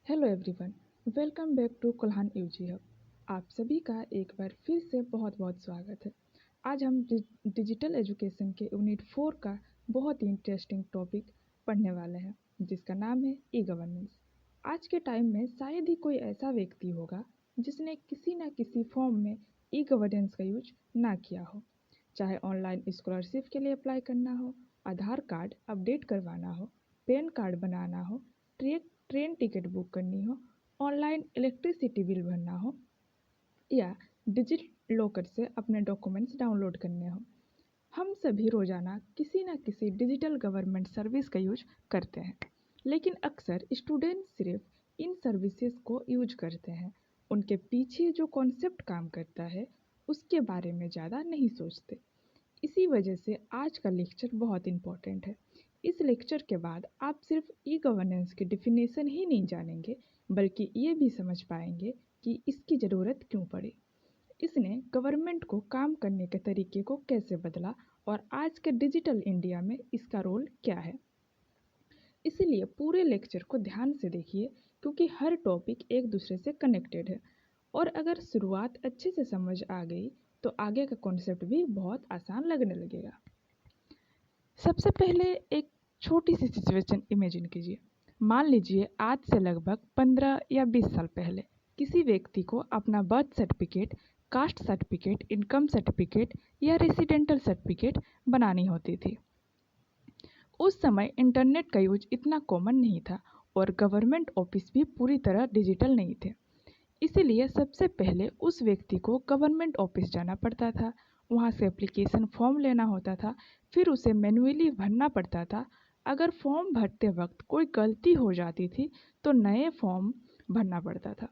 Hello everyone, welcome back to Kolhan UG hub. आप सभी का एक बार फिर से बहुत बहुत स्वागत है। आज हम डिजिटल एजुकेशन के यूनिट 4 का बहुत ही इंटरेस्टिंग टॉपिक पढ़ने वाले हैं, जिसका नाम है ई गवर्नेंस। आज के टाइम में शायद ही कोई ऐसा व्यक्ति होगा जिसने किसी न किसी फॉर्म में ई गवर्नेंस का यूज ना किया हो। चाहे ऑनलाइन स्कॉलरशिप के लिए अप्लाई करना हो, आधार कार्ड अपडेट करवाना हो, पैन कार्ड बनाना हो, ट्रेन टिकट बुक करनी हो, ऑनलाइन इलेक्ट्रिसिटी बिल भरना हो या डिजिटल लॉकर से अपने डॉक्यूमेंट्स डाउनलोड करने हो। हम सभी रोजाना किसी न किसी डिजिटल गवर्नमेंट सर्विस का यूज करते हैं, लेकिन अक्सर स्टूडेंट सिर्फ इन सर्विसेज को यूज करते हैं। उनके पीछे जो कॉन्सेप्ट काम करता है उसके बारे में ज़्यादा नहीं सोचते। इसी वजह से आज का लेक्चर बहुत इम्पोर्टेंट है। इस लेक्चर के बाद आप सिर्फ ई गवर्नेंस की डिफिनेशन ही नहीं जानेंगे, बल्कि ये भी समझ पाएंगे कि इसकी ज़रूरत क्यों पड़ी, इसने गवर्नमेंट को काम करने के तरीके को कैसे बदला और आज के डिजिटल इंडिया में इसका रोल क्या है। इसलिए पूरे लेक्चर को ध्यान से देखिए, क्योंकि हर टॉपिक एक दूसरे से कनेक्टेड है और अगर शुरुआत अच्छे से समझ आ गई तो आगे का कॉन्सेप्ट भी बहुत आसान लगने लगेगा। सबसे पहले एक छोटी सी सिचुएशन इमेजिन कीजिए। मान लीजिए आज से लगभग 15 या 20 साल पहले किसी व्यक्ति को अपना birth certificate, caste certificate, income certificate या रेसिडेंटल सर्टिफिकेट बनानी होती थी। उस समय इंटरनेट का यूज इतना कॉमन नहीं था और गवर्नमेंट ऑफिस भी पूरी तरह डिजिटल नहीं थे। इसीलिए सबसे पहले उस व्यक्ति को गवर्नमेंट ऑफिस जाना पड़ता था, वहाँ से एप्लीकेशन फॉर्म लेना होता था, फिर उसे मैन्युअली भरना पड़ता था। अगर फॉर्म भरते वक्त कोई गलती हो जाती थी तो नए फॉर्म भरना पड़ता था।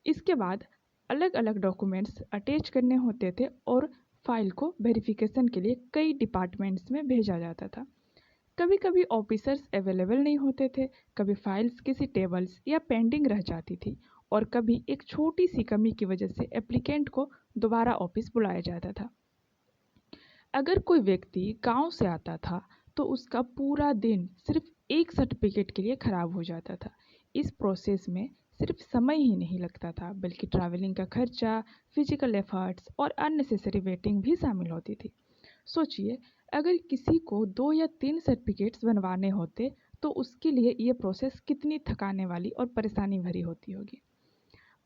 इसके बाद अलग अलग डॉक्यूमेंट्स अटैच करने होते थे और फाइल को वेरिफिकेशन के लिए कई डिपार्टमेंट्स में भेजा जाता था। कभी कभी ऑफिसर्स अवेलेबल नहीं होते थे, कभी फाइल्स किसी टेबल्स या पेंडिंग रह जाती थी और कभी एक छोटी सी कमी की वजह से एप्लीकेंट को दोबारा ऑफिस बुलाया जाता था। अगर कोई व्यक्ति गांव से आता था तो उसका पूरा दिन सिर्फ एक सर्टिफिकेट के लिए खराब हो जाता था। इस प्रोसेस में सिर्फ समय ही नहीं लगता था, बल्कि ट्रैवलिंग का खर्चा, फिजिकल एफर्ट्स और अननेसेसरी वेटिंग भी शामिल होती थी। सोचिए, अगर किसी को 2 या 3 सर्टिफिकेट्स बनवाने होते तो उसके लिए ये प्रोसेस कितनी थकाने वाली और परेशानी भरी होती होगी।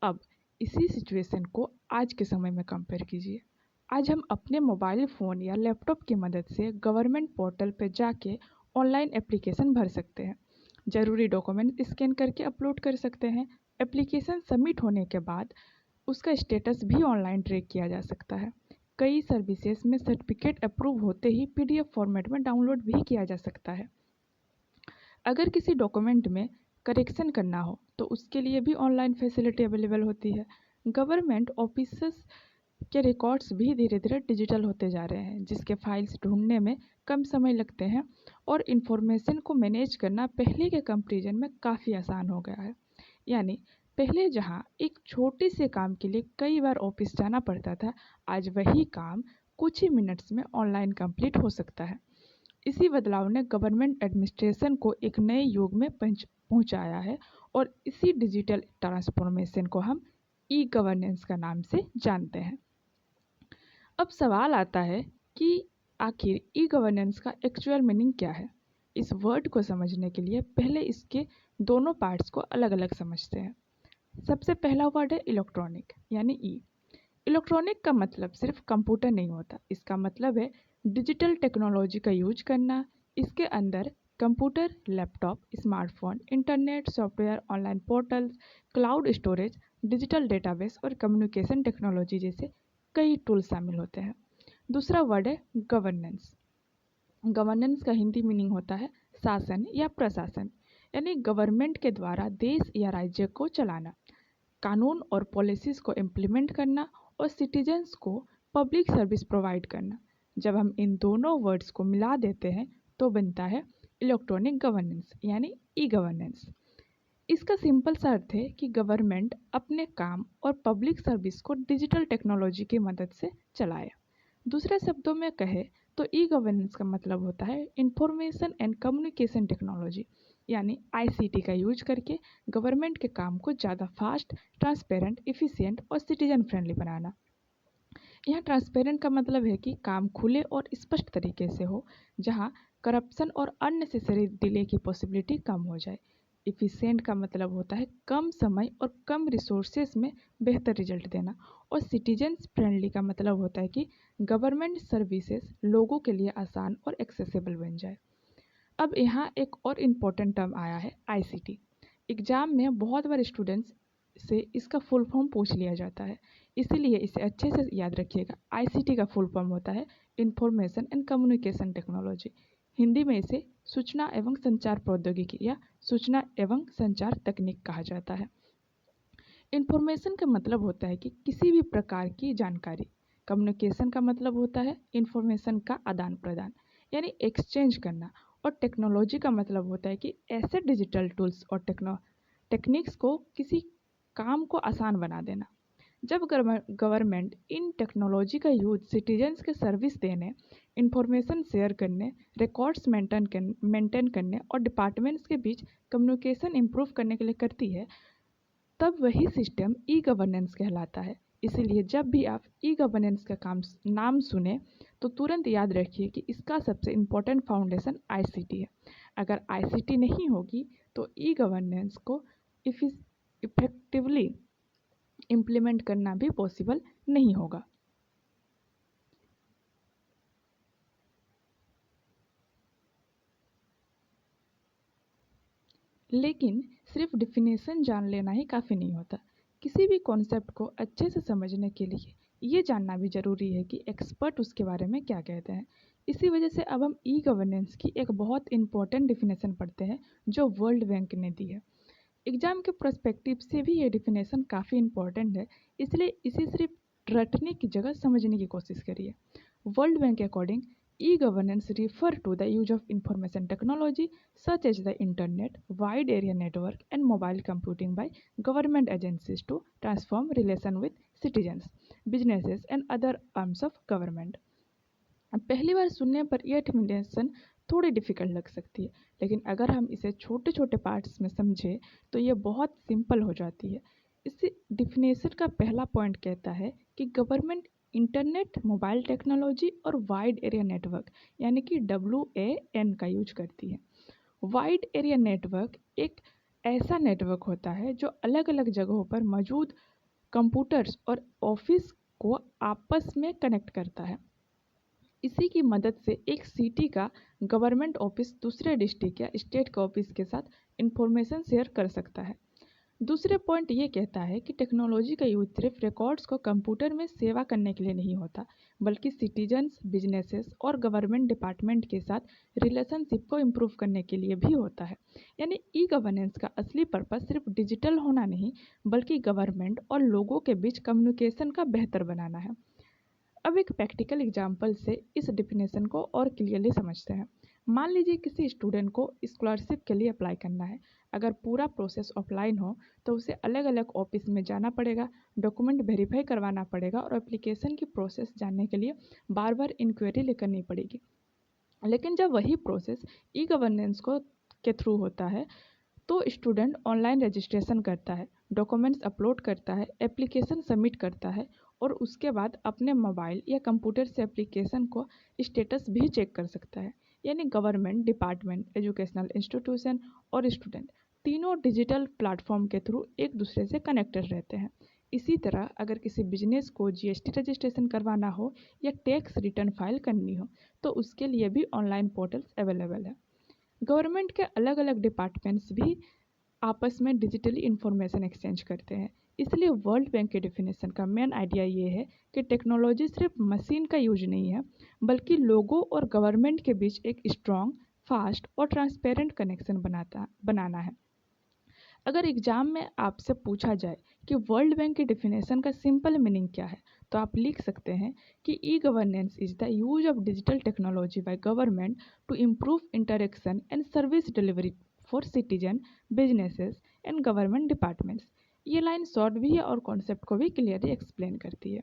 अब इसी सिचुएशन को आज के समय में कंपेयर कीजिए। आज हम अपने मोबाइल फ़ोन या लैपटॉप की मदद से गवर्नमेंट पोर्टल पर जाके ऑनलाइन एप्लीकेशन भर सकते हैं, ज़रूरी डॉक्यूमेंट स्कैन करके अपलोड कर सकते हैं। एप्लीकेशन सबमिट होने के बाद उसका स्टेटस भी ऑनलाइन ट्रैक किया जा सकता है। कई सर्विसेज में सर्टिफिकेट अप्रूव होते ही पीडीएफ फॉर्मेट में डाउनलोड भी किया जा सकता है। अगर किसी डॉक्यूमेंट में करेक्शन करना हो तो उसके लिए भी ऑनलाइन फैसिलिटी अवेलेबल होती है। गवर्नमेंट ऑफिसेस के रिकॉर्ड्स भी धीरे धीरे डिजिटल होते जा रहे हैं, जिसके फाइल्स ढूंढने में कम समय लगते हैं और इन्फॉर्मेशन को मैनेज करना पहले के कंपैरिजन में काफ़ी आसान हो गया है। यानी पहले जहां एक छोटे से काम के लिए कई बार ऑफिस जाना पड़ता था, आज वही काम कुछ ही मिनट्स में ऑनलाइन कंप्लीट हो सकता है। इसी बदलाव ने गवर्नमेंट एडमिनिस्ट्रेशन को एक नए युग में पहुंचाया है और इसी डिजिटल ट्रांसफॉर्मेशन को हम ई गवर्नेंस का नाम से जानते हैं। अब सवाल आता है कि आखिर ई गवर्नेंस का एक्चुअल मीनिंग क्या है। इस वर्ड को समझने के लिए पहले इसके दोनों पार्ट्स को अलग अलग समझते हैं। सबसे पहला वर्ड है इलेक्ट्रॉनिक, यानी ई। इलेक्ट्रॉनिक का मतलब सिर्फ कंप्यूटर नहीं होता, इसका मतलब है डिजिटल टेक्नोलॉजी का यूज करना। इसके अंदर computer, laptop, smartphone, internet, software, online portals, cloud storage, digital database और कम्युनिकेशन टेक्नोलॉजी जैसे कई टूल शामिल होते हैं। दूसरा वर्ड है गवर्नेंस। गवर्नेंस का हिंदी मीनिंग होता है शासन या प्रशासन, यानी गवर्नमेंट के द्वारा देश या राज्य को चलाना, कानून और पॉलिसीज़ को इम्प्लीमेंट करना और सिटीजन्स को पब्लिक सर्विस प्रोवाइड करना। जब हम इन दोनों वर्ड्स को मिला देते हैं तो बनता है इलेक्ट्रॉनिक गवर्नेंस, यानी ई गवर्नेंस। इसका सिंपल सा अर्थ है कि गवर्नमेंट अपने काम और पब्लिक सर्विस को डिजिटल टेक्नोलॉजी की मदद से चलाए। दूसरे शब्दों में कहे तो ई गवर्नेंस का मतलब होता है इंफॉर्मेशन एंड कम्युनिकेशन टेक्नोलॉजी। यानी आईसीटी का यूज करके गवर्नमेंट के काम को ज़्यादा फास्ट, ट्रांसपेरेंट, इफ़िशियंट और सिटीजन फ्रेंडली बनाना। यहाँ ट्रांसपेरेंट का मतलब है कि काम खुले और स्पष्ट तरीके से हो, जहाँ करप्शन और अननेसेसरी डिले की पॉसिबिलिटी कम हो जाए। इफ़िशिएंट का मतलब होता है कम समय और कम रिसोर्सेज में बेहतर रिजल्ट देना। और सिटीजन्स फ्रेंडली का मतलब होता है कि गवर्नमेंट सर्विसेज लोगों के लिए आसान और एक्सेसिबल बन जाए। अब यहाँ एक और इम्पोर्टेंट टर्म आया है आईसीटी। एग्जाम में बहुत बार स्टूडेंट्स से इसका फुल फॉर्म पूछ लिया जाता है, इसीलिए इसे अच्छे से याद रखिएगा। आईसीटी का फुल फॉर्म होता है information and communication technology. Hindi में इसे सूचना एवं संचार प्रौद्योगिकी या सूचना एवं संचार तकनीक कहा जाता है। इंफॉर्मेशन का मतलब होता है कि किसी भी प्रकार की जानकारी। कम्युनिकेशन का मतलब होता है इंफॉर्मेशन का आदान प्रदान, यानी एक्सचेंज करना। और टेक्नोलॉजी का मतलब होता है कि ऐसे डिजिटल टूल्स और टेक्निक्स को किसी काम को आसान बना देना। जब गवर्नमेंट इन टेक्नोलॉजी का यूज सिटीजन्स के सर्विस देने, इंफॉर्मेशन शेयर करने, रिकॉर्ड्स मेंटेन करने और डिपार्टमेंट्स के बीच कम्युनिकेशन इम्प्रूव करने के लिए करती है, तब वही सिस्टम ई गवर्नेंस कहलाता है। इसीलिए जब भी आप ई गवर्नेंस का नाम सुने तो तुरंत याद रखिए कि इसका सबसे इम्पोर्टेंट फाउंडेशन आईसीटी है। अगर आईसीटी नहीं होगी तो ई गवर्नेंस को इफेक्टिवली इम्प्लीमेंट करना भी पॉसिबल नहीं होगा। लेकिन सिर्फ डिफिनेशन जान लेना ही काफ़ी नहीं होता। किसी भी कॉन्सेप्ट को अच्छे से समझने के लिए ये जानना भी ज़रूरी है कि एक्सपर्ट उसके बारे में क्या कहते हैं। इसी वजह से अब हम ई गवर्नेंस की एक बहुत इंपॉर्टेंट डिफिनेशन पढ़ते हैं जो वर्ल्ड बैंक ने दी है। एग्जाम के पर्सपेक्टिव से भी ये डिफिनेशन काफ़ी इंपॉर्टेंट है, इसलिए इसे सिर्फ रटने की जगह समझने की कोशिश करिए। वर्ल्ड बैंक के according e-governance refer to the use of information technology such as the internet, wide area network and mobile computing by government agencies to transform relation with citizens, businesses and other arms of government। अब पहली बार सुनने पर यह definition थोड़ी difficult लग सकती है, लेकिन अगर हम इसे छोटे छोटे पार्ट्स में समझें तो ये बहुत सिंपल हो जाती है। इस डिफिनेशन का पहला पॉइंट कहता है कि गवर्नमेंट इंटरनेट, मोबाइल टेक्नोलॉजी और वाइड एरिया नेटवर्क यानी कि WAN का यूज करती है। वाइड एरिया नेटवर्क एक ऐसा नेटवर्क होता है जो अलग अलग जगहों पर मौजूद कंप्यूटर्स और ऑफिस को आपस में कनेक्ट करता है। इसी की मदद से एक सिटी का गवर्नमेंट ऑफिस दूसरे डिस्ट्रिक्ट या स्टेट के ऑफिस के साथ इंफॉर्मेशन शेयर कर सकता है। दूसरे पॉइंट ये कहता है कि टेक्नोलॉजी का यूज सिर्फ रिकॉर्ड्स को कंप्यूटर में सेवा करने के लिए नहीं होता, बल्कि सिटीजन्स, बिजनेसेस और गवर्नमेंट डिपार्टमेंट के साथ रिलेशनशिप को इम्प्रूव करने के लिए भी होता है। यानी ई गवर्नेंस का असली पर्पस सिर्फ डिजिटल होना नहीं, बल्कि गवर्नमेंट और लोगों के बीच कम्युनिकेशन का बेहतर बनाना है। अब एक प्रैक्टिकल एग्जाम्पल से इस डिफिनेशन को और क्लियरली समझते हैं। मान लीजिए किसी स्टूडेंट को स्कॉलरशिप के लिए अप्लाई करना है। अगर पूरा प्रोसेस ऑफलाइन हो तो उसे अलग अलग ऑफिस में जाना पड़ेगा, डॉक्यूमेंट वेरीफाई करवाना पड़ेगा और एप्लीकेशन की प्रोसेस जानने के लिए बार बार इंक्वायरी करनी पड़ेगी। लेकिन जब वही प्रोसेस ई गवर्नेंस को के थ्रू होता है तो स्टूडेंट ऑनलाइन रजिस्ट्रेशन करता है, डॉक्यूमेंट्स अपलोड करता है, एप्लीकेशन सबमिट करता है और उसके बाद अपने मोबाइल या कंप्यूटर से एप्लीकेशन को स्टेटस भी चेक कर सकता है। यानी गवर्नमेंट, डिपार्टमेंट, एजुकेशनल इंस्टीट्यूशन और स्टूडेंट तीनों डिजिटल प्लेटफॉर्म के थ्रू एक दूसरे से कनेक्टेड रहते हैं। इसी तरह अगर किसी बिजनेस को जीएसटी रजिस्ट्रेशन करवाना हो या टैक्स रिटर्न फाइल करनी हो तो उसके लिए भी ऑनलाइन पोर्टल्स अवेलेबल है। गवर्नमेंट के अलग अलग डिपार्टमेंट्स भी आपस में डिजिटली इंफॉर्मेशन एक्सचेंज करते हैं। इसलिए वर्ल्ड बैंक के डेफिनेशन का मेन आइडिया ये है कि टेक्नोलॉजी सिर्फ मशीन का यूज नहीं है, बल्कि लोगों और गवर्नमेंट के बीच एक स्ट्रॉन्ग, फास्ट और ट्रांसपेरेंट कनेक्शन बनाना है। अगर एग्जाम में आपसे पूछा जाए कि वर्ल्ड बैंक की डेफिनेशन का सिंपल मीनिंग क्या है, तो आप लिख सकते हैं कि e governance is the use of digital technology by government to improve interaction and service delivery for citizen, businesses and government departments. ये लाइन शॉर्ट भी है और कॉन्सेप्ट को भी क्लियरली एक्सप्लेन करती है।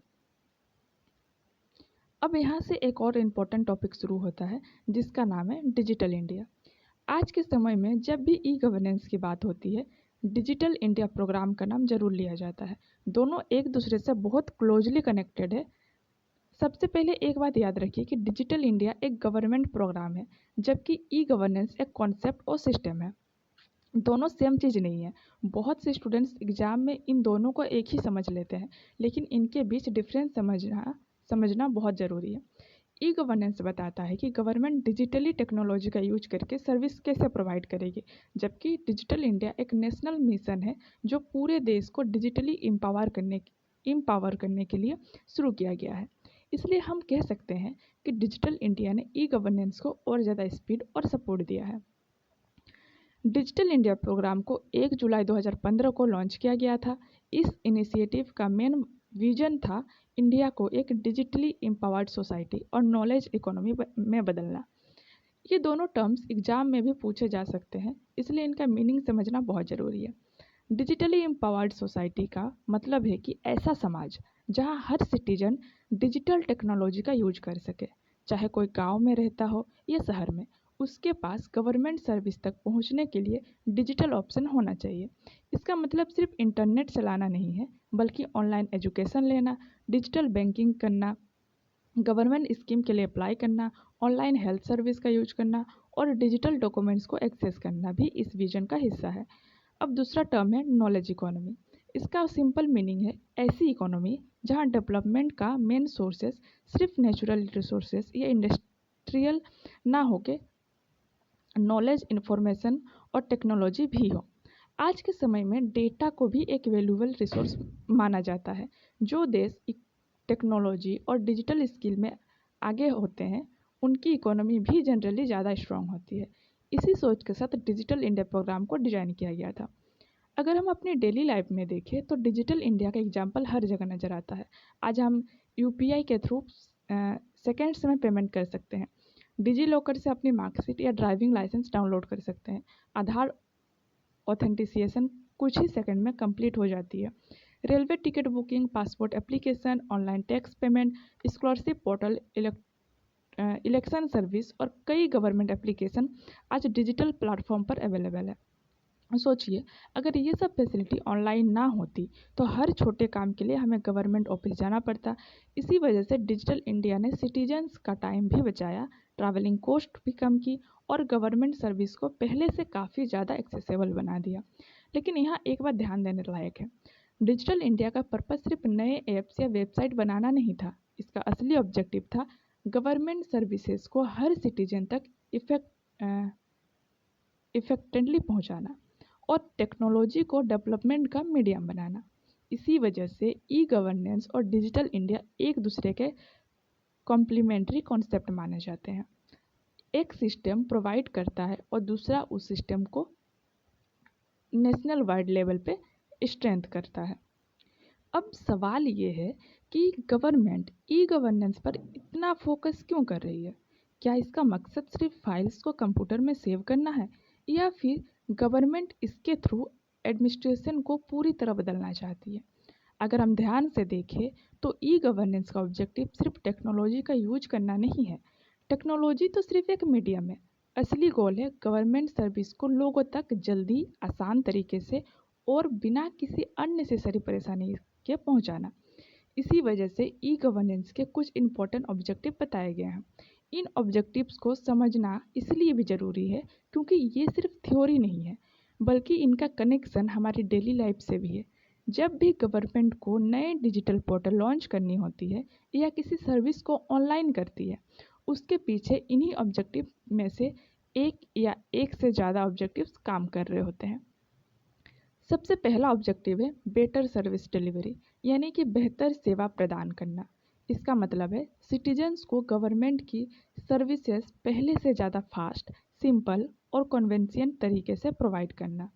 अब यहाँ से एक और इम्पोर्टेंट टॉपिक शुरू होता है जिसका नाम है डिजिटल इंडिया। आज के समय में जब भी ई गवर्नेंस की बात होती है, डिजिटल इंडिया प्रोग्राम का नाम जरूर लिया जाता है। दोनों एक दूसरे से बहुत क्लोजली कनेक्टेड है। सबसे पहले एक बात याद रखिए कि डिजिटल इंडिया एक गवर्नमेंट प्रोग्राम है, जबकि ई गवर्नेंस एक कॉन्सेप्ट और सिस्टम है। दोनों सेम चीज़ नहीं है। बहुत से स्टूडेंट्स एग्जाम में इन दोनों को एक ही समझ लेते हैं, लेकिन इनके बीच डिफरेंस समझना बहुत ज़रूरी है। ई गवर्नेंस बताता है कि गवर्नमेंट डिजिटली टेक्नोलॉजी का यूज करके सर्विस कैसे प्रोवाइड करेगी, जबकि डिजिटल इंडिया एक नेशनल मिशन है जो पूरे देश को डिजिटली इम्पावर करने के लिए शुरू किया गया है। इसलिए हम कह सकते हैं कि डिजिटल इंडिया ने ई गवर्नेंस को और ज़्यादा स्पीड और सपोर्ट दिया है। डिजिटल इंडिया प्रोग्राम को 1 जुलाई 2015 को लॉन्च किया गया था। इस इनिशिएटिव का मेन विजन था इंडिया को एक डिजिटली एम्पावर्ड सोसाइटी और नॉलेज इकोनॉमी में बदलना। ये दोनों टर्म्स एग्जाम में भी पूछे जा सकते हैं, इसलिए इनका मीनिंग समझना बहुत ज़रूरी है। डिजिटली एम्पावर्ड सोसाइटी का मतलब है कि ऐसा समाज जहां हर सिटीजन डिजिटल टेक्नोलॉजी का यूज कर सके, चाहे कोई गांव में रहता हो या शहर में। उसके पास गवर्नमेंट सर्विस तक पहुंचने के लिए डिजिटल ऑप्शन होना चाहिए। इसका मतलब सिर्फ इंटरनेट चलाना नहीं है, बल्कि ऑनलाइन एजुकेशन लेना, डिजिटल बैंकिंग करना, गवर्नमेंट स्कीम के लिए अप्लाई करना, ऑनलाइन हेल्थ सर्विस का यूज करना और डिजिटल डॉक्यूमेंट्स को एक्सेस करना भी इस विजन का हिस्सा है। अब दूसरा टर्म है नॉलेज इकोनॉमी। इसका सिंपल मीनिंग है ऐसी इकोनॉमी जहां डेवलपमेंट का मेन सोर्सेस सिर्फ नेचुरल रिसोर्सेज या इंडस्ट्रियल ना होके नॉलेज, इन्फॉर्मेशन और टेक्नोलॉजी भी हो। आज के समय में डेटा को भी एक वैल्यूएबल रिसोर्स माना जाता है। जो देश टेक्नोलॉजी और डिजिटल स्किल में आगे होते हैं, उनकी इकोनॉमी भी जनरली ज़्यादा स्ट्रांग होती है। इसी सोच के साथ डिजिटल इंडिया प्रोग्राम को डिज़ाइन किया गया था। अगर हम अपनी डेली लाइफ में देखें तो डिजिटल इंडिया का एग्जाम्पल हर जगह नज़र आता है। आज हम यूपीआई के थ्रू सेकेंड्स में पेमेंट कर सकते हैं। डिजी लॉकर से अपनी मार्कशीट या ड्राइविंग लाइसेंस डाउनलोड कर सकते हैं। आधार ऑथेंटिसिएशन कुछ ही सेकंड में कंप्लीट हो जाती है। Railway ticket booking, passport application, online tax payment, scholarship portal, election service और कई गवर्नमेंट एप्लीकेशन आज डिजिटल प्लेटफॉर्म पर अवेलेबल है। सोचिए, अगर ये सब फैसिलिटी ऑनलाइन ना होती तो हर छोटे काम के लिए हमें गवर्नमेंट ऑफिस जाना पड़ता। इसी वजह से डिजिटल इंडिया ने सिटीजन्स का टाइम भी बचाया, ट्रैवलिंग कॉस्ट भी कम की और गवर्नमेंट सर्विस को पहले से काफ़ी ज़्यादा एक्सेसिबल बना दिया। लेकिन यहाँ एक बात ध्यान देने लायक है, डिजिटल इंडिया का पर्पस सिर्फ नए ऐप्स या वेबसाइट बनाना नहीं था। इसका असली ऑब्जेक्टिव था गवर्नमेंट सर्विसेज को हर सिटीजन तक इफेक्टिवली पहुँचाना और टेक्नोलॉजी को डेवलपमेंट का मीडियम बनाना। इसी वजह से ई गवर्नेंस और डिजिटल इंडिया एक दूसरे के कॉम्प्लीमेंट्री कॉन्सेप्ट माने जाते हैं। एक सिस्टम प्रोवाइड करता है और दूसरा उस सिस्टम को नेशनल वाइड लेवल पे स्ट्रेंथ करता है। अब सवाल ये है कि गवर्नमेंट ई गवर्नेंस पर इतना फोकस क्यों कर रही है? क्या इसका मकसद सिर्फ फाइल्स को कंप्यूटर में सेव करना है, या फिर गवर्नमेंट इसके थ्रू एडमिनिस्ट्रेशन को पूरी तरह बदलना चाहती है? अगर हम ध्यान से देखें तो ई गवर्नेंस का ऑब्जेक्टिव सिर्फ टेक्नोलॉजी का यूज करना नहीं है। टेक्नोलॉजी तो सिर्फ एक मीडियम है। असली गोल है गवर्नमेंट सर्विस को लोगों तक जल्दी, आसान तरीके से और बिना किसी अननेसेसरी परेशानी के पहुंचाना। इसी वजह से ई गवर्नेंस के कुछ इंपॉर्टेंट ऑब्जेक्टिव बताए गए हैं। इन ऑब्जेक्टिव्स को समझना इसलिए भी ज़रूरी है क्योंकि ये सिर्फ थ्योरी नहीं है, बल्कि इनका कनेक्शन हमारी डेली लाइफ से भी है। जब भी गवर्नमेंट को नए डिजिटल पोर्टल लॉन्च करनी होती है या किसी सर्विस को ऑनलाइन करती है, उसके पीछे इन्हीं ऑब्जेक्टिव में से एक या एक से ज़्यादा ऑब्जेक्टिव्स काम कर रहे होते हैं। सबसे पहला ऑब्जेक्टिव है बेटर सर्विस डिलीवरी, यानी कि बेहतर सेवा प्रदान करना। इसका मतलब है सिटीजन्स को गवर्नमेंट की सर्विसेज पहले से ज़्यादा फास्ट, सिंपल और कन्वेंशियन तरीके से प्रोवाइड करना।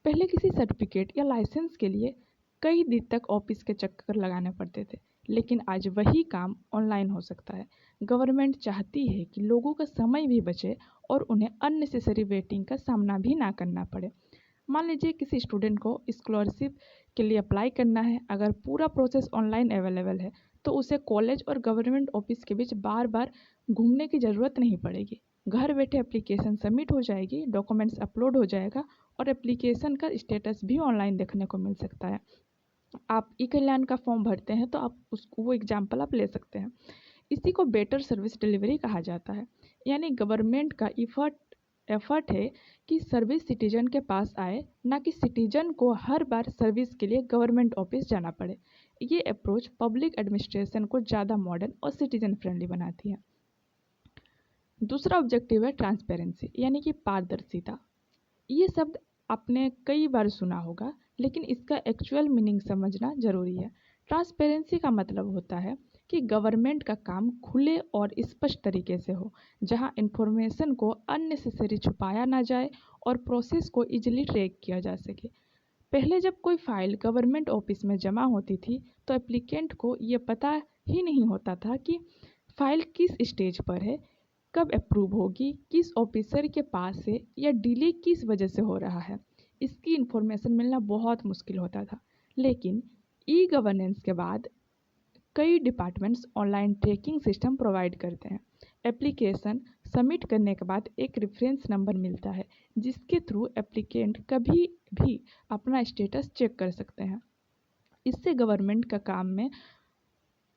पहले किसी सर्टिफिकेट या लाइसेंस के लिए कई दिन तक ऑफिस के चक्कर लगाने पड़ते थे, लेकिन आज वही काम ऑनलाइन हो सकता है। गवर्नमेंट चाहती है कि लोगों का समय भी बचे और उन्हें अननेसेसरी वेटिंग का सामना भी ना करना पड़े। मान लीजिए किसी स्टूडेंट को स्कॉलरशिप के लिए अप्लाई करना है। अगर पूरा प्रोसेस ऑनलाइन अवेलेबल है तो उसे कॉलेज और गवर्नमेंट ऑफिस के बीच बार बार घूमने की ज़रूरत नहीं पड़ेगी। घर बैठे एप्लीकेशन सबमिट हो जाएगी, डॉक्यूमेंट्स अपलोड हो जाएगा और एप्लीकेशन का स्टेटस भी ऑनलाइन देखने को मिल सकता है। आप ई कल्याण का फॉर्म भरते हैं तो आप वो एग्जाम्पल आप ले सकते हैं। इसी को बेटर सर्विस डिलीवरी कहा जाता है, यानी गवर्नमेंट का एफर्ट है कि सर्विस सिटीजन के पास आए, ना कि सिटीजन को हर बार सर्विस के लिए गवर्नमेंट ऑफिस जाना पड़े। ये अप्रोच पब्लिक एडमिनिस्ट्रेशन को ज़्यादा मॉडर्न और सिटीजन फ्रेंडली बनाती है। दूसरा ऑब्जेक्टिव है ट्रांसपेरेंसी, यानी कि पारदर्शिता। ये शब्द आपने कई बार सुना होगा, लेकिन इसका एक्चुअल मीनिंग समझना जरूरी है। ट्रांसपेरेंसी का मतलब होता है कि गवर्नमेंट का काम खुले और स्पष्ट तरीके से हो, जहां इंफॉर्मेशन को अननेसेसरी छुपाया ना जाए और प्रोसेस को इजीली ट्रैक किया जा सके। पहले जब कोई फाइल गवर्नमेंट ऑफिस में जमा होती थी तो एप्लीकेंट को ये पता ही नहीं होता था कि फाइल किस स्टेज पर है, कब अप्रूव होगी, किस ऑफिसर के पास है या डिले किस वजह से हो रहा है। इसकी इन्फॉर्मेशन मिलना बहुत मुश्किल होता था। लेकिन ई गवर्नेंस के बाद कई departments online tracking system provide करते हैं। एप्लीकेशन सबमिट करने के बाद एक रेफरेंस नंबर मिलता है, जिसके थ्रू एप्लीकेंट कभी भी अपना स्टेटस चेक कर सकते हैं। इससे गवर्नमेंट का काम में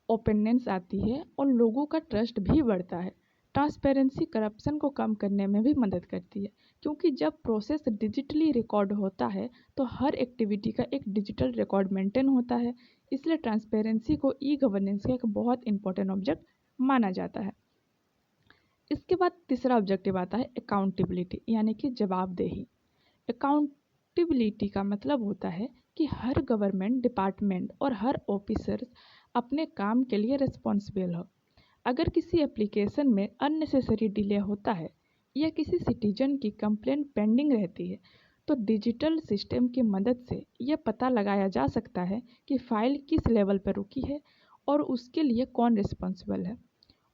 ओपननेस आती है और लोगों का ट्रस्ट भी बढ़ता है। ट्रांसपेरेंसी करप्शन को कम करने में भी मदद करती है, क्योंकि जब प्रोसेस डिजिटली रिकॉर्ड होता है तो हर एक्टिविटी का एक डिजिटल रिकॉर्ड मेंटेन होता है। इसलिए ट्रांसपेरेंसी को ई गवर्नेंस का एक बहुत इंपॉर्टेंट ऑब्जेक्ट माना जाता है। इसके बाद तीसरा ऑब्जेक्टिव आता है अकाउंटेबिलिटी, यानी कि जवाबदेही। अकाउंटेबिलिटी का मतलब होता है कि हर गवर्नमेंट डिपार्टमेंट और हर ऑफिसर अपने काम के लिए रिस्पॉन्सिबल हो। अगर किसी एप्लीकेशन में अननेसेसरी डिले होता है या किसी सिटीजन की कंप्लेंट पेंडिंग रहती है, तो डिजिटल सिस्टम की मदद से यह पता लगाया जा सकता है कि फ़ाइल किस लेवल पर रुकी है और उसके लिए कौन रिस्पॉन्सिबल है।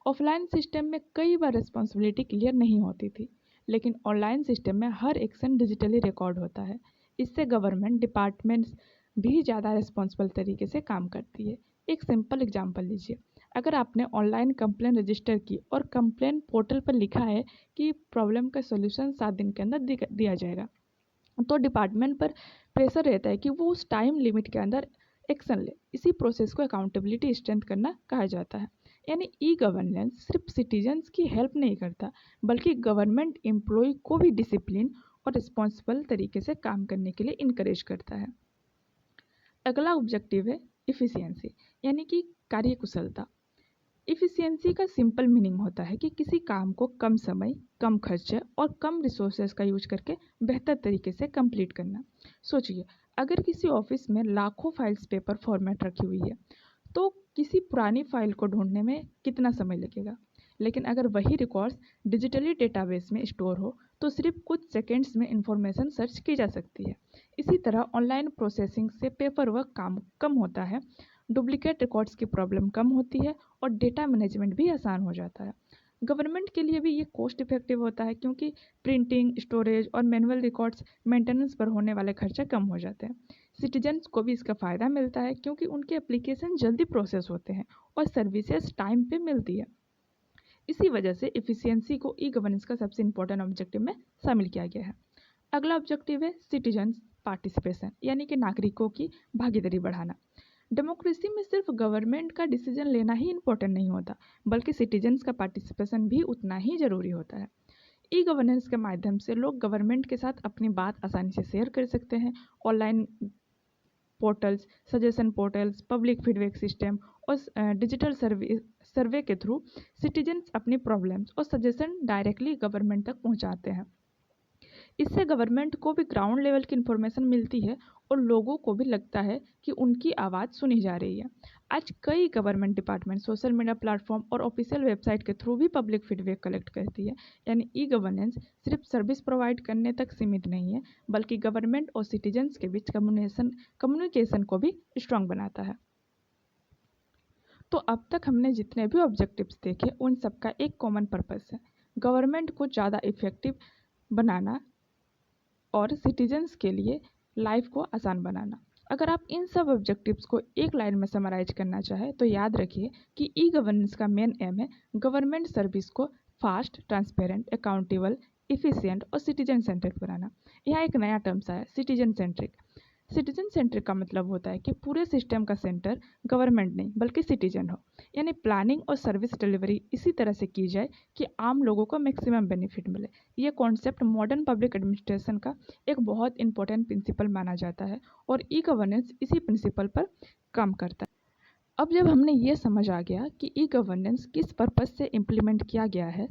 ऑफलाइन सिस्टम में कई बार रिस्पॉन्सिबिलिटी क्लियर नहीं होती थी, लेकिन ऑनलाइन सिस्टम में हर एक्शन डिजिटली रिकॉर्ड होता है। इससे गवर्नमेंट डिपार्टमेंट्स भी ज़्यादा रिस्पॉन्सिबल तरीके से काम करती है। एक सिंपल एग्जांपल लीजिए। अगर आपने ऑनलाइन कंप्लेन रजिस्टर की और कंप्लेन पोर्टल पर लिखा है कि प्रॉब्लम का सॉल्यूशन 7 दिन के अंदर दिया जाएगा, तो डिपार्टमेंट पर प्रेशर रहता है कि वो उस टाइम लिमिट के अंदर एक्शन ले। इसी प्रोसेस को अकाउंटेबिलिटी स्ट्रेंथ करना कहा जाता है। यानी ई गवर्नेंस सिर्फ सिटीजन्स की हेल्प नहीं करता, बल्कि गवर्नमेंट एम्प्लॉय को भी डिसिप्लिन और रिस्पॉन्सिबल तरीके से काम करने के लिए इनकरेज करता है। अगला ऑब्जेक्टिव है इफ़िशियंसी, यानी कि कार्यकुशलता। इफ़िशियंसी का सिंपल मीनिंग होता है कि किसी काम को कम समय, कम खर्चे और कम रिसोर्सेज का यूज करके बेहतर तरीके से कंप्लीट करना। सोचिए, अगर किसी ऑफिस में लाखों फाइल्स पेपर फॉर्मेट रखी हुई है, तो किसी पुरानी फाइल को ढूंढने में कितना समय लगेगा। लेकिन अगर वही रिकॉर्ड्स डिजिटली डेटाबेस में स्टोर हो तो सिर्फ कुछ सेकेंड्स में इंफॉर्मेशन सर्च की जा सकती है। इसी तरह ऑनलाइन प्रोसेसिंग से पेपर वर्क काम कम होता है, डुप्लीकेट रिकॉर्ड्स की प्रॉब्लम कम होती है और डेटा मैनेजमेंट भी आसान हो जाता है। गवर्नमेंट के लिए भी ये कॉस्ट इफेक्टिव होता है, क्योंकि प्रिंटिंग, स्टोरेज और मैनुअल रिकॉर्ड्स मेंटेनेंस पर होने वाले खर्चे कम हो जाते हैं। सिटीजन्स को भी इसका फ़ायदा मिलता है, क्योंकि उनके एप्लीकेशन जल्दी प्रोसेस होते हैं और सर्विसेज टाइम पे मिलती है। इसी वजह से इफ़िशियंसी को ई गवर्नेंस का सबसे इंपॉर्टेंट ऑब्जेक्टिव में शामिल किया गया है। अगला ऑब्जेक्टिव है सिटीजन्स पार्टिसिपेशन, यानी कि नागरिकों की भागीदारी बढ़ाना। डेमोक्रेसी में सिर्फ गवर्नमेंट का डिसीजन लेना ही इम्पोर्टेंट नहीं होता, बल्कि सिटीजन्स का पार्टिसिपेशन भी उतना ही ज़रूरी होता है। ई गवर्नेंस के माध्यम से लोग गवर्नमेंट के साथ अपनी बात आसानी से शेयर कर सकते हैं। Online portals, suggestion portals, public feedback system और डिजिटल सर्वे के थ्रू सिटीजन्स अपनी प्रॉब्लम्स और सजेशन डायरेक्टली गवर्नमेंट तक पहुंचाते हैं। इससे गवर्नमेंट को भी ग्राउंड लेवल की इन्फॉर्मेशन मिलती है और लोगों को भी लगता है कि उनकी आवाज़ सुनी जा रही है। आज कई government department social media platform और ऑफिशियल वेबसाइट के थ्रू भी पब्लिक फीडबैक कलेक्ट करती है। यानी ई गवर्नेंस सिर्फ सर्विस प्रोवाइड करने तक सीमित नहीं है, बल्कि गवर्नमेंट और सिटीजन्स के बीच कम्युनिकेशन को भी स्ट्रांग बनाता है। तो अब तक हमने जितने भी ऑब्जेक्टिव्स देखे, उन सबका एक कॉमन पर्पस है, गवर्नमेंट को ज़्यादा इफेक्टिव बनाना और सिटीजन्स के लिए लाइफ को आसान बनाना। अगर आप इन सब ऑब्जेक्टिव्स को एक लाइन में समराइज करना चाहें तो याद रखिए कि ई गवर्नेंस का मेन एम है गवर्नमेंट सर्विस को फास्ट, ट्रांसपेरेंट, अकाउंटेबल, इफिशिएंट और सिटीजन सेंट्रिक बनाना। यहाँ एक नया टर्म्स आया, सिटीजन सेंट्रिक। सिटीजन सेंट्रिक का मतलब होता है कि पूरे सिस्टम का सेंटर गवर्नमेंट नहीं बल्कि सिटीजन हो, यानी प्लानिंग और सर्विस डिलीवरी इसी तरह से की जाए कि आम लोगों को मैक्सिमम बेनिफिट मिले। ये कॉन्सेप्ट मॉडर्न पब्लिक एडमिनिस्ट्रेशन का एक बहुत इंपॉर्टेंट प्रिंसिपल माना जाता है और ई गवर्नेंस इसी प्रिंसिपल पर काम करता है। अब जब हमने ये समझ आ गया कि ई गवर्नेंस किस पर्पस से इम्प्लीमेंट किया गया है,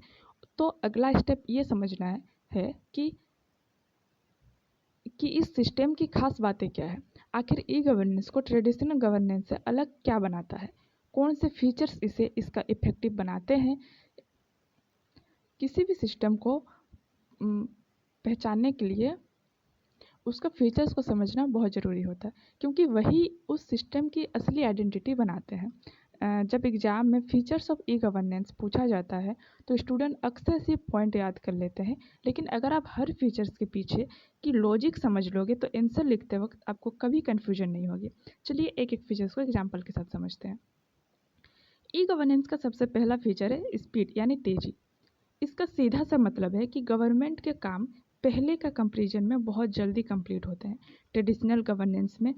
तो अगला स्टेप ये समझना है कि इस सिस्टम की खास बातें क्या है। आखिर ई गवर्नेंस को ट्रेडिशनल गवर्नेंस से अलग क्या बनाता है, कौन से फीचर्स इसे इसका इफेक्टिव बनाते हैं। किसी भी सिस्टम को पहचानने के लिए उसका फीचर्स को समझना बहुत ज़रूरी होता है, क्योंकि वही उस सिस्टम की असली आइडेंटिटी बनाते हैं। जब एग्ज़ाम में फीचर्स ऑफ ई गवर्नेंस पूछा जाता है तो स्टूडेंट अक्सर सिर्फ पॉइंट याद कर लेते हैं, लेकिन अगर आप हर फीचर्स के पीछे की लॉजिक समझ लोगे तो आंसर लिखते वक्त आपको कभी कन्फ्यूजन नहीं होगी। चलिए एक एक फीचर्स को एग्जाम्पल के साथ समझते हैं। ई गवर्नेंस का सबसे पहला फीचर है स्पीड, यानी तेज़ी। इसका सीधा सा मतलब है कि गवर्नमेंट के काम पहले का कंपेरिजन में बहुत जल्दी कंप्लीट होते हैं। ट्रेडिशनल गवर्नेंस में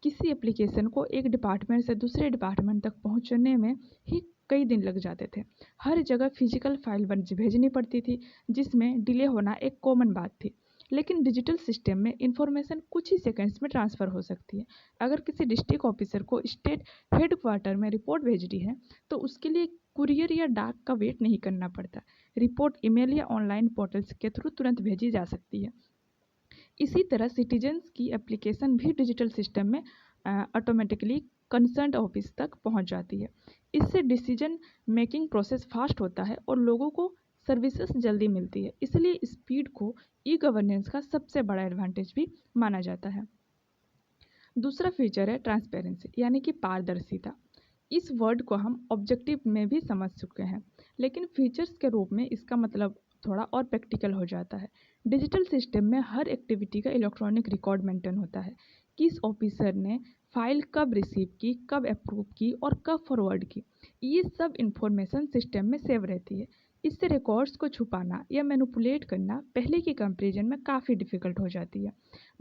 किसी एप्लीकेशन को एक डिपार्टमेंट से दूसरे डिपार्टमेंट तक पहुंचने में ही कई दिन लग जाते थे। हर जगह फिजिकल फाइल भेजनी पड़ती थी, जिसमें डिले होना एक कॉमन बात थी। लेकिन डिजिटल सिस्टम में इंफॉर्मेशन कुछ ही सेकंड्स में ट्रांसफ़र हो सकती है। अगर किसी डिस्ट्रिक्ट ऑफिसर को स्टेट हेडक्वार्टर में रिपोर्ट भेजनी है तो उसके लिए कुरियर या डाक का वेट नहीं करना पड़ता। रिपोर्ट ईमेल या ऑनलाइन पोर्टल्स के थ्रू तुरंत भेजी जा सकती है। इसी तरह सिटीजन्स की एप्लीकेशन भी डिजिटल सिस्टम में ऑटोमेटिकली कंसर्न ऑफिस तक पहुंच जाती है। इससे डिसीजन मेकिंग प्रोसेस फास्ट होता है और लोगों को सर्विसेज जल्दी मिलती है। इसलिए स्पीड को ई गवर्नेंस का सबसे बड़ा एडवांटेज भी माना जाता है। दूसरा फीचर है ट्रांसपेरेंसी, यानी कि पारदर्शिता। इस वर्ड को हम ऑब्जेक्टिव में भी समझ चुके हैं, लेकिन फीचर्स के रूप में इसका मतलब थोड़ा और प्रैक्टिकल हो जाता है। डिजिटल सिस्टम में हर एक्टिविटी का इलेक्ट्रॉनिक रिकॉर्ड मेंटेन होता है। किस ऑफिसर ने फाइल कब रिसीव की, कब अप्रूव की और कब फॉरवर्ड की, ये सब इंफॉर्मेशन सिस्टम में सेव रहती है। इससे रिकॉर्ड्स को छुपाना या मैनिपुलेट करना पहले की कंपैरिजन में काफ़ी डिफ़िकल्ट हो जाती है।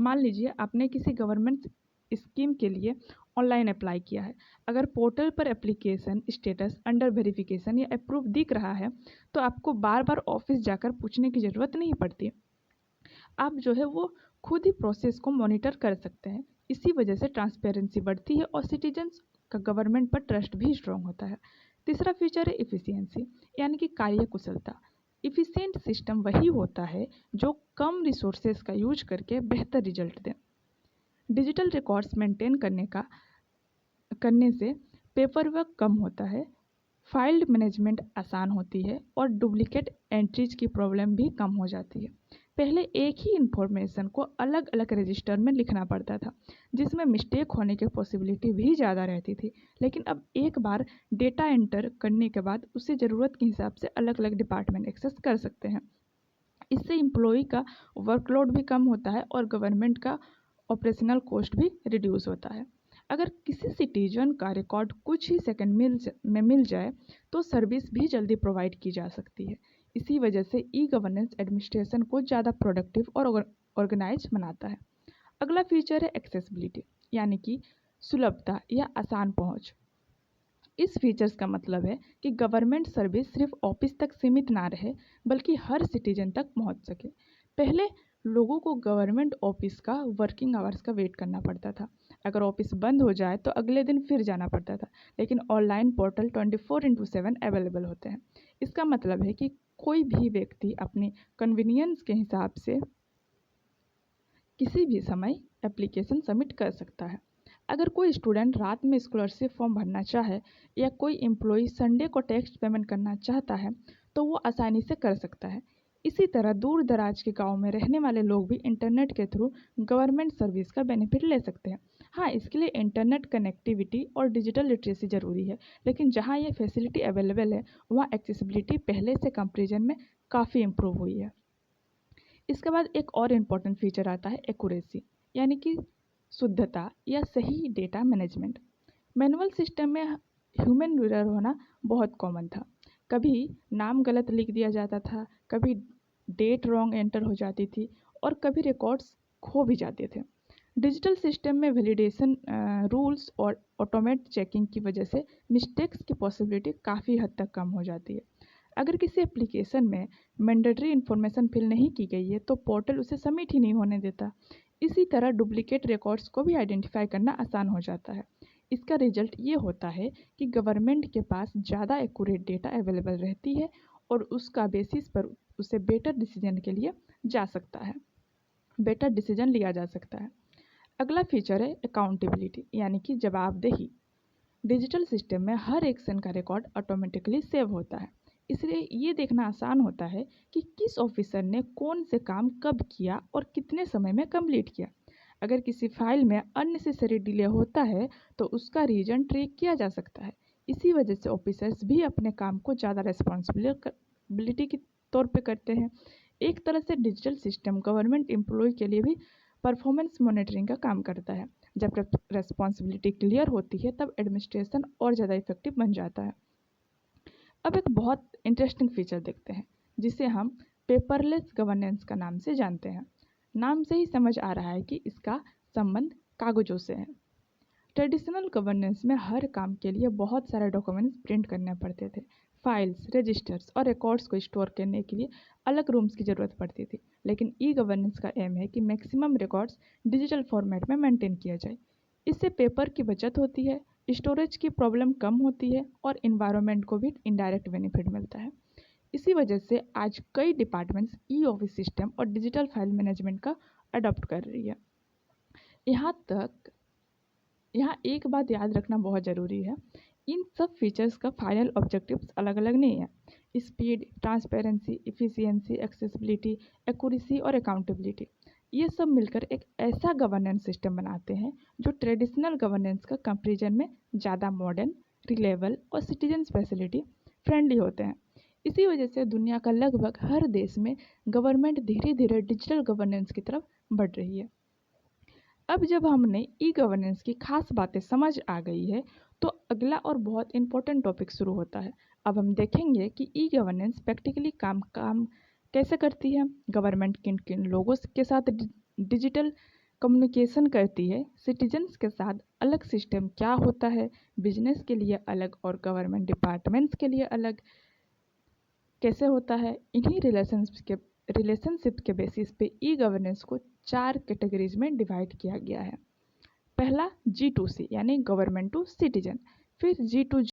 मान लीजिए आपने किसी गवर्नमेंट स्कीम के लिए ऑनलाइन अप्लाई किया है। अगर पोर्टल पर एप्लीकेशन स्टेटस अंडर वेरिफिकेशन या अप्रूव दिख रहा है तो आपको बार बार ऑफिस जाकर पूछने की ज़रूरत नहीं पड़ती। आप जो है वो खुद ही प्रोसेस को मॉनिटर कर सकते हैं। इसी वजह से ट्रांसपेरेंसी बढ़ती है और सिटीजन्स का गवर्नमेंट पर ट्रस्ट भी स्ट्रॉन्ग होता है। तीसरा फीचर है इफ़िशियंसी, यानी कि कार्यकुशलता। इफ़िशिएंट सिस्टम वही होता है जो कम रिसोर्सेज का यूज करके बेहतर रिजल्ट दे। डिजिटल रिकॉर्ड्स मेंटेन करने से पेपर वर्क कम होता है, फाइल मैनेजमेंट आसान होती है और डुप्लीकेट एंट्रीज की प्रॉब्लम भी कम हो जाती है। पहले एक ही इन्फॉर्मेशन को अलग अलग रजिस्टर में लिखना पड़ता था, जिसमें मिस्टेक होने की पॉसिबिलिटी भी ज़्यादा रहती थी। लेकिन अब एक बार डेटा एंटर करने के बाद उसे ज़रूरत के हिसाब से अलग अलग डिपार्टमेंट एक्सेस कर सकते हैं। इससे एम्प्लॉय का वर्कलोड भी कम होता है और गवर्नमेंट का ऑपरेशनल कॉस्ट भी रिड्यूस होता है। अगर किसी सिटीजन का रिकॉर्ड कुछ ही सेकंड में मिल जाए तो सर्विस भी जल्दी प्रोवाइड की जा सकती है। इसी वजह से ई गवर्नेंस एडमिनिस्ट्रेशन को ज़्यादा प्रोडक्टिव और ऑर्गेनाइज बनाता है। अगला फीचर है एक्सेसिबिलिटी, यानी कि सुलभता या आसान पहुंच। इस फीचर्स का मतलब है कि गवर्नमेंट सर्विस सिर्फ ऑफिस तक सीमित ना रहे बल्कि हर सिटीजन तक पहुंच सके। पहले लोगों को गवर्नमेंट ऑफिस का वर्किंग आवर्स का वेट करना पड़ता था। अगर ऑफिस बंद हो जाए तो अगले दिन फिर जाना पड़ता था, लेकिन ऑनलाइन पोर्टल 24/7 अवेलेबल होते हैं। इसका मतलब है कि कोई भी व्यक्ति अपने कन्वीनियंस के हिसाब से किसी भी समय एप्लीकेशन सबमिट कर सकता है। अगर कोई स्टूडेंट रात में स्कॉलरशिप फॉर्म भरना चाहे या कोई एम्प्लॉय संडे को टैक्स पेमेंट करना चाहता है तो वो आसानी से कर सकता है। इसी तरह दूर दराज के गांव में रहने वाले लोग भी इंटरनेट के थ्रू गवर्नमेंट सर्विस का बेनिफिट ले सकते हैं। हाँ, इसके लिए इंटरनेट कनेक्टिविटी और डिजिटल लिटरेसी ज़रूरी है, लेकिन जहाँ ये फैसिलिटी अवेलेबल है वहाँ एक्सेसिबिलिटी पहले से कंपेरिजन में काफ़ी इम्प्रूव हुई है। इसके बाद एक और इम्पॉर्टेंट फीचर आता है एक्यूरेसी, यानी कि शुद्धता या सही डेटा मैनेजमेंट। मैनुअल सिस्टम में ह्यूमन एरर होना बहुत कॉमन था। कभी नाम गलत लिख दिया जाता था, कभी डेट रॉन्ग एंटर हो जाती थी और कभी रिकॉर्ड्स खो भी जाते थे। डिजिटल सिस्टम में वैलिडेशन रूल्स और ऑटोमेट चेकिंग की वजह से मिस्टेक्स की पॉसिबिलिटी काफ़ी हद तक कम हो जाती है। अगर किसी एप्लीकेशन में मैंडेटरी इन्फॉर्मेशन फिल नहीं की गई है तो पोर्टल उसे सबमिट ही नहीं होने देता। इसी तरह डुप्लीकेट रिकॉर्ड्स को भी आइडेंटिफाई करना आसान हो जाता है। इसका रिजल्ट ये होता है कि गवर्नमेंट के पास ज़्यादा एक्यूरेट डेटा अवेलेबल रहती है और उसका बेसिस पर उसे बेटर डिसीजन के लिए जा सकता है, बेटर डिसीजन लिया जा सकता है। अगला फीचर है अकाउंटेबिलिटी यानी कि जवाबदेही। डिजिटल सिस्टम में हर एक्शन का रिकॉर्ड ऑटोमेटिकली सेव होता है, इसलिए ये देखना आसान होता है कि किस ऑफिसर ने कौन से काम कब किया और कितने समय में कंप्लीट किया। अगर किसी फाइल में अननेसेसरी डिले होता है तो उसका रीजन ट्रैक किया जा सकता है। इसी वजह से ऑफिसर्स भी अपने काम को ज़्यादा रेस्पॉन्सिबिलिटी के तौर पे करते हैं। एक तरह से डिजिटल सिस्टम गवर्नमेंट एम्प्लॉय के लिए भी परफॉर्मेंस मॉनिटरिंग का काम करता है। जब रेस्पॉन्सिबिलिटी क्लियर होती है तब एडमिनिस्ट्रेशन और ज़्यादा इफेक्टिव बन जाता है। अब एक बहुत इंटरेस्टिंग फीचर देखते हैं जिसे हम पेपरलेस गवर्नेंस का नाम से जानते हैं। नाम से ही समझ आ रहा है कि इसका संबंध कागजों से है। ट्रेडिशनल गवर्नेंस में हर काम के लिए बहुत सारे डॉक्यूमेंट्स प्रिंट करने पड़ते थे। फाइल्स, रजिस्टर्स और रिकॉर्ड्स को स्टोर करने के लिए अलग रूम्स की ज़रूरत पड़ती थी। लेकिन ई गवर्नेंस का एम है कि मैक्सिमम रिकॉर्ड्स डिजिटल फॉर्मेट में मेंटेन किया जाए। इससे पेपर की बचत होती है, स्टोरेज की प्रॉब्लम कम होती है और इन्वायरमेंट को भी इनडायरेक्ट बेनिफिट मिलता है। इसी वजह से आज कई डिपार्टमेंट्स ई ऑफिस सिस्टम और डिजिटल फाइल मैनेजमेंट का अडॉप्ट कर रही है। यहाँ एक बात याद रखना बहुत ज़रूरी है, इन सब फीचर्स का फाइनल ऑब्जेक्टिव्स अलग अलग नहीं है। Speed, transparency, efficiency, accessibility, accuracy और अकाउंटेबिलिटी, ये सब मिलकर एक ऐसा गवर्नेंस सिस्टम बनाते हैं जो ट्रेडिशनल गवर्नेंस का कंपेरिजन में ज़्यादा मॉडर्न, रिलेबल और सिटीजन फैसिलिटी फ्रेंडली होते हैं। इसी वजह से दुनिया का लगभग हर देश में गवर्नमेंट धीरे धीरे डिजिटल गवर्नेंस की तरफ बढ़ रही है। अब जब हमने ई गवर्नेंस की खास बातें समझ आ गई है तो अगला और बहुत इंपॉर्टेंट टॉपिक शुरू होता है। अब हम देखेंगे कि ई गवर्नेंस प्रैक्टिकली काम कैसे करती है, गवर्नमेंट किन किन लोगों के साथ डिजिटल कम्युनिकेशन करती है, सिटीजन्स के साथ अलग सिस्टम क्या होता है, बिजनेस के लिए अलग और गवर्नमेंट डिपार्टमेंट्स के लिए अलग कैसे होता है। इन्हीं रिलेशनशिप के बेसिस पे ई गवर्नेंस को 4 कैटेगरीज में डिवाइड किया गया है। पहला G2C यानी गवर्नमेंट टू सिटीजन, फिर G2G